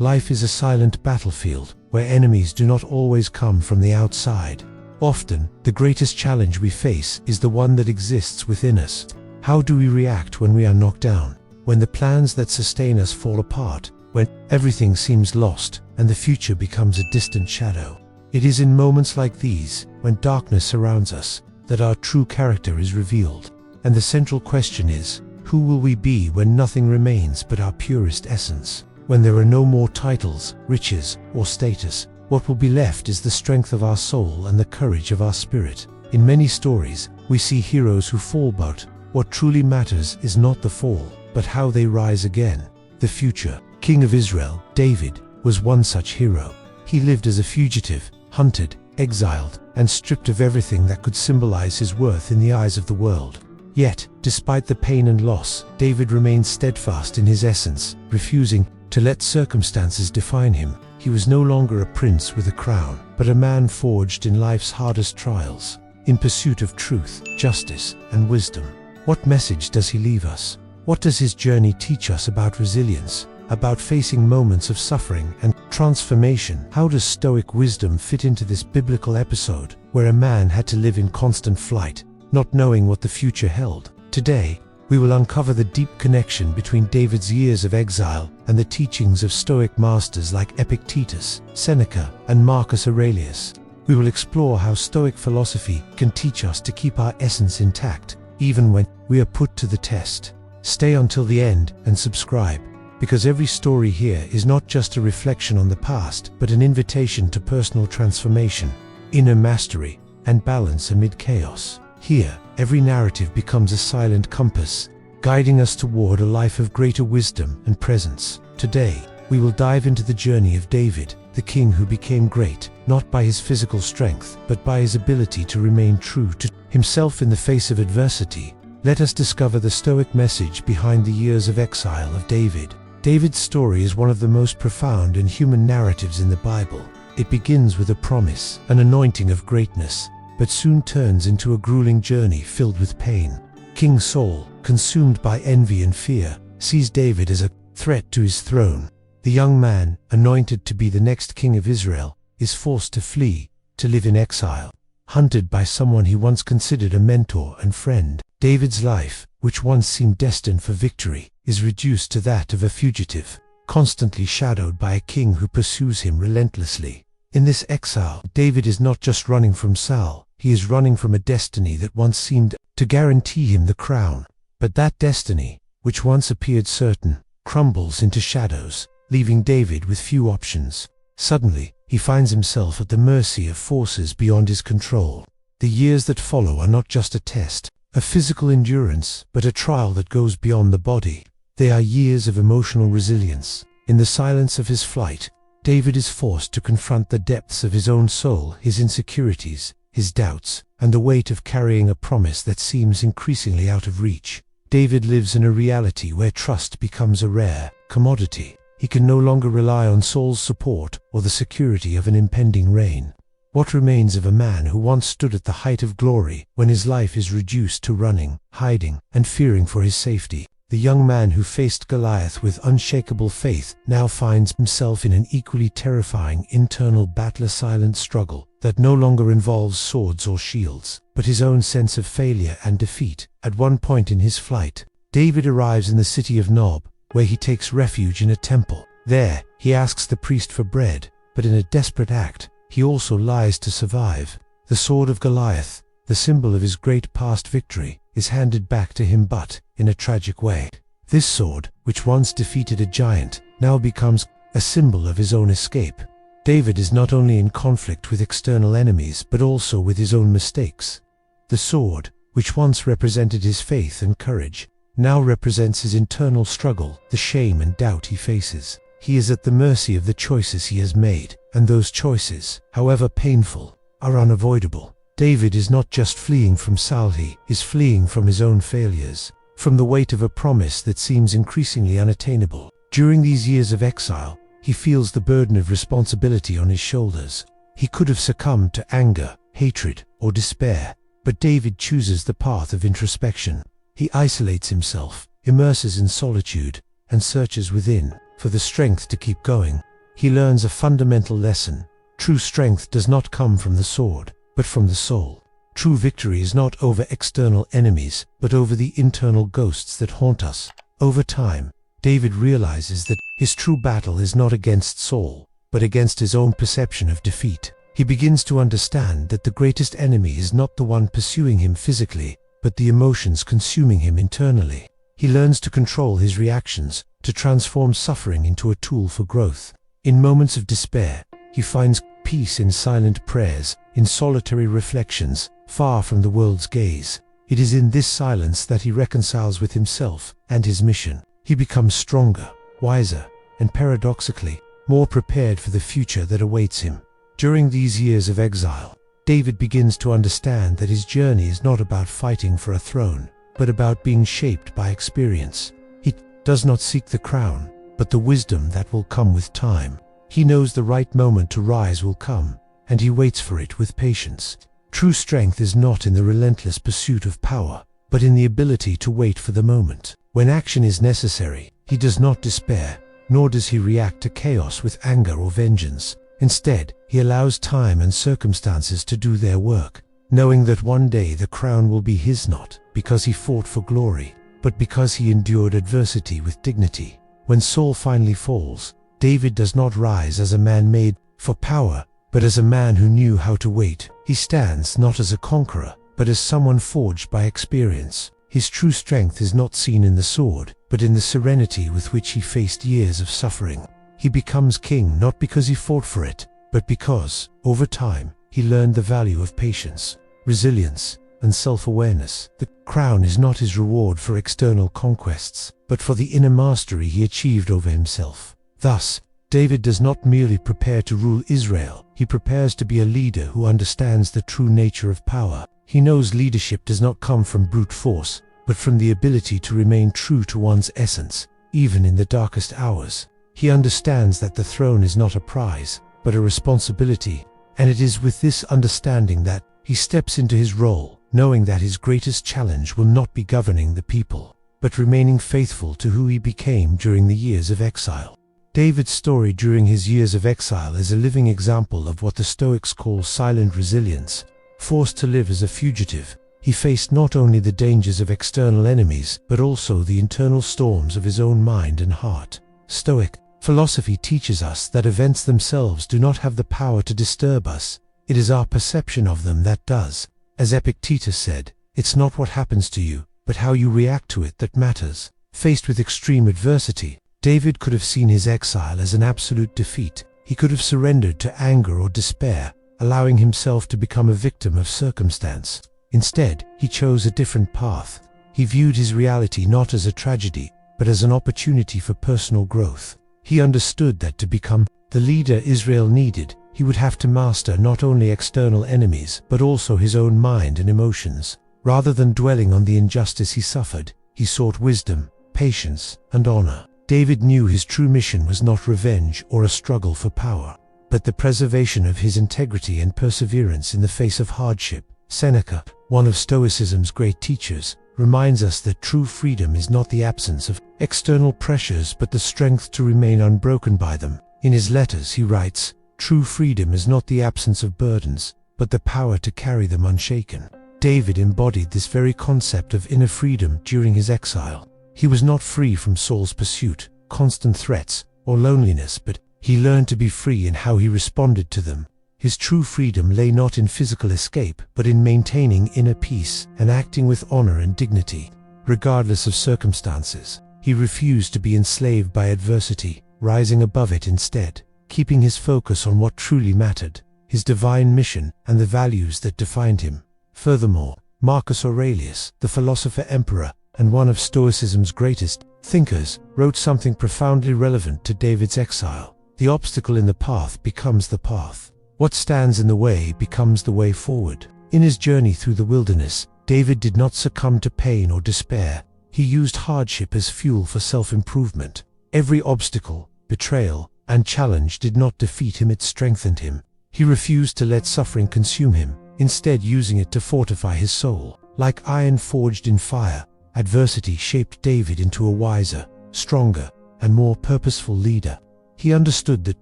Life is a silent battlefield, where enemies do not always come from the outside. Often, the greatest challenge we face is the one that exists within us. How do we react when we are knocked down? When the plans that sustain us fall apart? When everything seems lost and the future becomes a distant shadow? It is in moments like these, when darkness surrounds us, that our true character is revealed. And the central question is, who will we be when nothing remains but our purest essence? When there are no more titles, riches, or status, what will be left is the strength of our soul and the courage of our spirit. In many stories, we see heroes who fall, but what truly matters is not the fall, but how they rise again. The future king of Israel, David, was one such hero. He lived as a fugitive, hunted, exiled, and stripped of everything that could symbolize his worth in the eyes of the world. Yet, despite the pain and loss, David remained steadfast in his essence, refusing to let circumstances define him. He was no longer a prince with a crown, but a man forged in life's hardest trials, in pursuit of truth, justice, and wisdom. What message does he leave us? What does his journey teach us about resilience, about facing moments of suffering and transformation? How does Stoic wisdom fit into this biblical episode, where a man had to live in constant flight, not knowing what the future held? Today, we will uncover the deep connection between David's years of exile and the teachings of Stoic masters like Epictetus, Seneca, and Marcus Aurelius. We will explore how Stoic philosophy can teach us to keep our essence intact, even when we are put to the test. Stay until the end and subscribe, because every story here is not just a reflection on the past, but an invitation to personal transformation, inner mastery, and balance amid chaos. Here, every narrative becomes a silent compass, guiding us toward a life of greater wisdom and presence. Today, we will dive into the journey of David, the king who became great, not by his physical strength, but by his ability to remain true to himself in the face of adversity. Let us discover the Stoic message behind the years of exile of David. David's story is one of the most profound and human narratives in the Bible. It begins with a promise, an anointing of greatness, but soon turns into a grueling journey filled with pain. King Saul, consumed by envy and fear, sees David as a threat to his throne. The young man, anointed to be the next king of Israel, is forced to flee, to live in exile, hunted by someone he once considered a mentor and friend. David's life, which once seemed destined for victory, is reduced to that of a fugitive, constantly shadowed by a king who pursues him relentlessly. In this exile, David is not just running from Saul, he is running from a destiny that once seemed to guarantee him the crown. But that destiny, which once appeared certain, crumbles into shadows, leaving David with few options. Suddenly, he finds himself at the mercy of forces beyond his control. The years that follow are not just a test of physical endurance, but a trial that goes beyond the body. They are years of emotional resilience. In the silence of his flight, David is forced to confront the depths of his own soul, his insecurities, his doubts, and the weight of carrying a promise that seems increasingly out of reach. David lives in a reality where trust becomes a rare commodity. He can no longer rely on Saul's support or the security of an impending reign. What remains of a man who once stood at the height of glory when his life is reduced to running, hiding, and fearing for his safety? The young man who faced Goliath with unshakable faith now finds himself in an equally terrifying internal battle, a silent struggle that no longer involves swords or shields, but his own sense of failure and defeat. At one point in his flight, David arrives in the city of Nob, where he takes refuge in a temple. There, he asks the priest for bread, but in a desperate act, he also lies to survive. The sword of Goliath, the symbol of his great past victory, is handed back to him, but in a tragic way. This sword, which once defeated a giant, now becomes a symbol of his own escape. David is not only in conflict with external enemies, but also with his own mistakes. The sword, which once represented his faith and courage, now represents his internal struggle, the shame and doubt he faces. He is at the mercy of the choices he has made, and those choices, however painful, are unavoidable. David is not just fleeing from Saul, he is fleeing from his own failures, from the weight of a promise that seems increasingly unattainable. During these years of exile, he feels the burden of responsibility on his shoulders. He could have succumbed to anger, hatred, or despair, but David chooses the path of introspection. He isolates himself, immerses in solitude, and searches within for the strength to keep going. he learns a fundamental lesson. True strength does not come from the sword, but from the soul. True victory is not over external enemies, but over the internal ghosts that haunt us. Over time, David realizes that his true battle is not against Saul, but against his own perception of defeat. He begins to understand that the greatest enemy is not the one pursuing him physically, but the emotions consuming him internally. He learns to control his reactions, to transform suffering into a tool for growth. In moments of despair, he finds peace in silent prayers, in solitary reflections, far from the world's gaze. It is in this silence that he reconciles with himself and his mission. He becomes stronger, wiser, and paradoxically, more prepared for the future that awaits him. During these years of exile, David begins to understand that his journey is not about fighting for a throne, but about being shaped by experience. He does not seek the crown, but the wisdom that will come with time. He knows the right moment to rise will come, and he waits for it with patience. True strength is not in the relentless pursuit of power, but in the ability to wait for the moment. When action is necessary, he does not despair, nor does he react to chaos with anger or vengeance. Instead, he allows time and circumstances to do their work, knowing that one day the crown will be his, not because he fought for glory, but because he endured adversity with dignity. When Saul finally falls, David does not rise as a man made for power, but as a man who knew how to wait. He stands not as a conqueror, but as someone forged by experience. His true strength is not seen in the sword, but in the serenity with which he faced years of suffering. He becomes king not because he fought for it, but because, over time, he learned the value of patience, resilience, and self-awareness. The crown is not his reward for external conquests, but for the inner mastery he achieved over himself. Thus, David does not merely prepare to rule Israel, he prepares to be a leader who understands the true nature of power. He knows leadership does not come from brute force, but from the ability to remain true to one's essence, even in the darkest hours. He understands that the throne is not a prize, but a responsibility, and it is with this understanding that he steps into his role, knowing that his greatest challenge will not be governing the people, but remaining faithful to who he became during the years of exile. David's story during his years of exile is a living example of what the Stoics call silent resilience. Forced to live as a fugitive, he faced not only the dangers of external enemies, but also the internal storms of his own mind and heart. Stoic philosophy teaches us that events themselves do not have the power to disturb us. It is our perception of them that does. As Epictetus said, "It's not what happens to you, but how you react to it that matters." Faced with extreme adversity, David could have seen his exile as an absolute defeat. He could have surrendered to anger or despair, allowing himself to become a victim of circumstance. Instead, he chose a different path. He viewed his reality not as a tragedy, but as an opportunity for personal growth. He understood that to become the leader Israel needed, he would have to master not only external enemies, but also his own mind and emotions. Rather than dwelling on the injustice he suffered, he sought wisdom, patience, and honor. David knew his true mission was not revenge or a struggle for power, but the preservation of his integrity and perseverance in the face of hardship. Seneca, one of Stoicism's great teachers, reminds us that true freedom is not the absence of external pressures but the strength to remain unbroken by them. In his letters he writes, "True freedom is not the absence of burdens, but the power to carry them unshaken." David embodied this very concept of inner freedom during his exile. He was not free from Saul's pursuit, constant threats, or loneliness, but he learned to be free in how he responded to them. His true freedom lay not in physical escape, but in maintaining inner peace and acting with honor and dignity. Regardless of circumstances, he refused to be enslaved by adversity, rising above it instead, keeping his focus on what truly mattered, his divine mission and the values that defined him. Furthermore, Marcus Aurelius, the philosopher-emperor, and one of Stoicism's greatest thinkers, wrote something profoundly relevant to David's exile. The obstacle in the path becomes the path. What stands in the way becomes the way forward. In his journey through the wilderness, David did not succumb to pain or despair. He used hardship as fuel for self-improvement. Every obstacle, betrayal, and challenge did not defeat him, it strengthened him. He refused to let suffering consume him, instead using it to fortify his soul. Like iron forged in fire, adversity shaped David into a wiser, stronger, and more purposeful leader. He understood that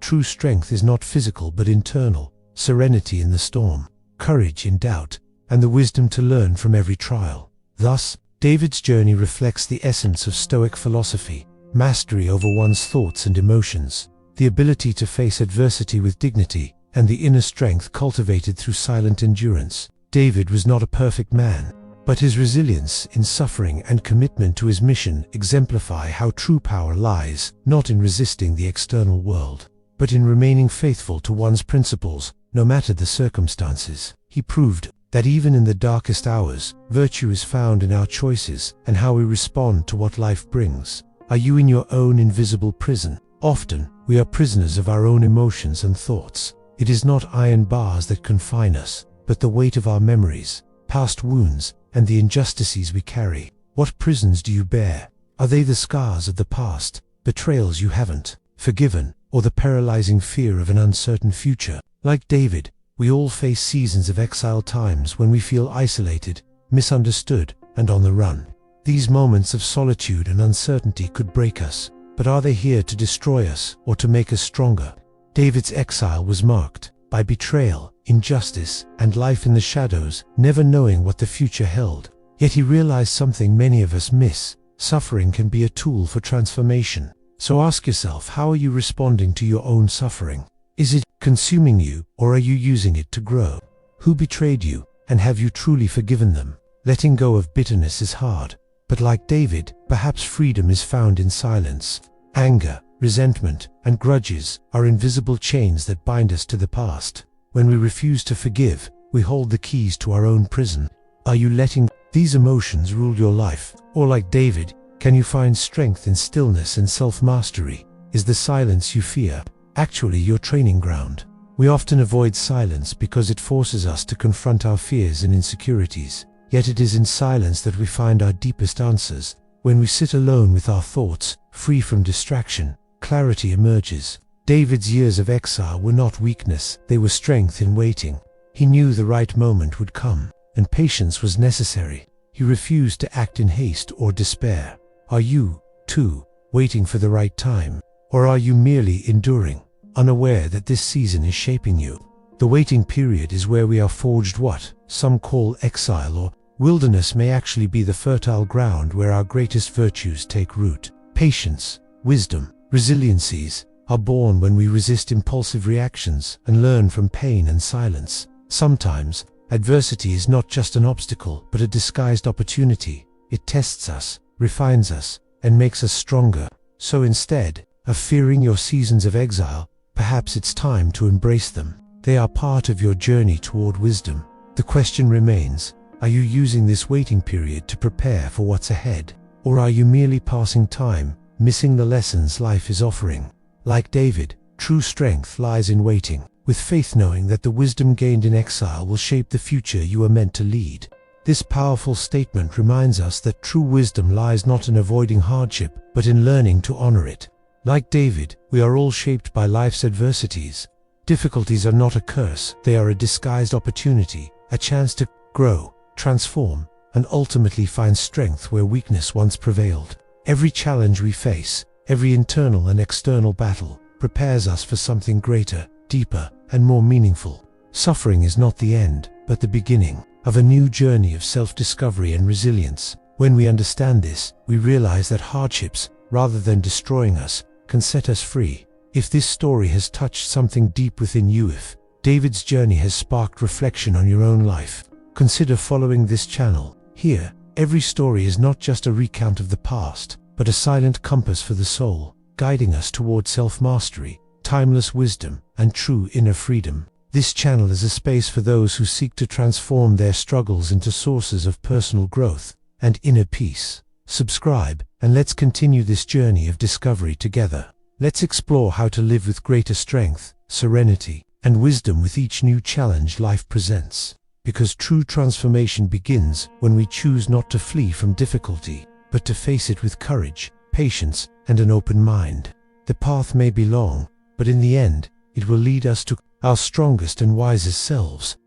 true strength is not physical but internal, serenity in the storm, courage in doubt, and the wisdom to learn from every trial. Thus, David's journey reflects the essence of Stoic philosophy: mastery over one's thoughts and emotions, the ability to face adversity with dignity, and the inner strength cultivated through silent endurance. David was not a perfect man, but his resilience in suffering and commitment to his mission exemplify how true power lies not in resisting the external world, but in remaining faithful to one's principles, no matter the circumstances. He proved that even in the darkest hours, virtue is found in our choices and how we respond to what life brings. Are you in your own invisible prison? Often, we are prisoners of our own emotions and thoughts. It is not iron bars that confine us, but the weight of our memories, past wounds, and the injustices we carry. What prisons do you bear? Are they the scars of the past, betrayals you haven't forgiven, or the paralyzing fear of an uncertain future? Like David, we all face seasons of exile, times when we feel isolated, misunderstood, and on the run. These moments of solitude and uncertainty could break us, but are they here to destroy us or to make us stronger? David's exile was marked by betrayal, injustice, and life in the shadows, never knowing what the future held. Yet he realized something many of us miss: suffering can be a tool for transformation. So ask yourself, how are you responding to your own suffering? Is it consuming you, or are you using it to grow? Who betrayed you, and have you truly forgiven them? Letting go of bitterness is hard, but like David, perhaps freedom is found in silence. Anger, resentment, and grudges are invisible chains that bind us to the past. When we refuse to forgive, we hold the keys to our own prison. Are you letting these emotions rule your life? Or like David, can you find strength in stillness and self-mastery? Is the silence you fear actually your training ground? We often avoid silence because it forces us to confront our fears and insecurities. Yet it is in silence that we find our deepest answers. When we sit alone with our thoughts, free from distraction, clarity emerges. David's years of exile were not weakness, they were strength in waiting. He knew the right moment would come, and patience was necessary. He refused to act in haste or despair. Are you, too, waiting for the right time? Or are you merely enduring, unaware that this season is shaping you? The waiting period is where we are forged. What some call exile or wilderness may actually be the fertile ground where our greatest virtues take root. Patience, wisdom, resiliencies are born when we resist impulsive reactions and learn from pain and silence. Sometimes, adversity is not just an obstacle but a disguised opportunity. It tests us, refines us, and makes us stronger. So instead of fearing your seasons of exile, perhaps it's time to embrace them. They are part of your journey toward wisdom. The question remains, are you using this waiting period to prepare for what's ahead? Or are you merely passing time, missing the lessons life is offering? Like David, true strength lies in waiting, with faith knowing that the wisdom gained in exile will shape the future you are meant to lead. This powerful statement reminds us that true wisdom lies not in avoiding hardship, but in learning to honor it. Like David, we are all shaped by life's adversities. Difficulties are not a curse, they are a disguised opportunity, a chance to grow, transform, and ultimately find strength where weakness once prevailed. Every challenge we face, every internal and external battle, prepares us for something greater, deeper, and more meaningful. Suffering is not the end, but the beginning of a new journey of self-discovery and resilience. When we understand this, we realize that hardships, rather than destroying us, can set us free. If this story has touched something deep within you, if David's journey has sparked reflection on your own life, consider following this channel. Here, every story is not just a recount of the past, but a silent compass for the soul, guiding us toward self-mastery, timeless wisdom, and true inner freedom. This channel is a space for those who seek to transform their struggles into sources of personal growth and inner peace. Subscribe, and let's continue this journey of discovery together. Let's explore how to live with greater strength, serenity, and wisdom with each new challenge life presents. Because true transformation begins when we choose not to flee from difficulty, but to face it with courage, patience, and an open mind. The path may be long, but in the end, it will lead us to our strongest and wisest selves.